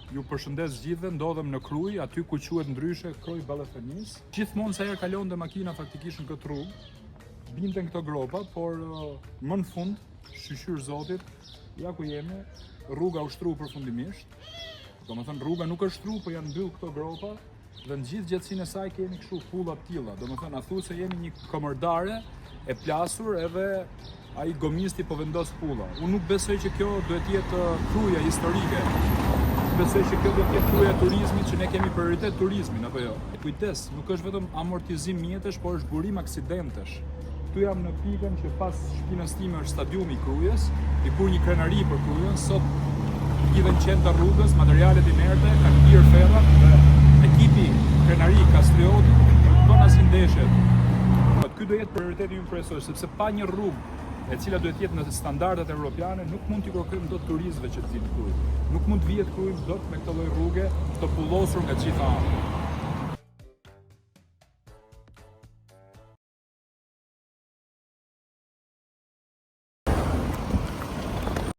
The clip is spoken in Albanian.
Ju përshëndes gjithëve, ndodhem në Kruj, aty ku quhet ndryshe Kruj Ballafenis. Gjithmonë sa herë kalonte makina faktikisht në këtë rrugë, binden këto gropa, por më në fund, shqyr Zotit, ja ku jemi, rruga u shtru përfundimisht. Domethënë rruga nuk është shtru, po janë mbyll këto gropa dhe në gjithë gjatësinë e saj kemi kështu pulla të tilla. Domethënë a thu se jemi një komordare e plasur edhe ai gomisti po vendos pulla. Unë nuk besoj që kjo duhet jetë kruja historike. Besoj që kjo duhet jetë kruja turizmit, që ne kemi prioritet turizmin, apo jo? Kujdes, nuk është vetëm amortizim mjetesh, por është burim aksidentesh. Këtu jam në pikën që pas shpinës time është stadiumi i Krujës, dikur një krenari për Krujën, sot lidhen qenë të rrugës, materialet inerte, kanë pirë ferrat dhe ekipi krenari Kastrioti bën asnjë ndeshje. Ky do jetë prioriteti ynë kryesor, sepse pa një rrugë e cila duhet jetë në standardet evropiane, nuk mund t'i kërkojmë dot turistëve që të vinë këtu. Nuk mund të vihet këtu dot me këtë lloj rruge të pullosur nga gjitha anët.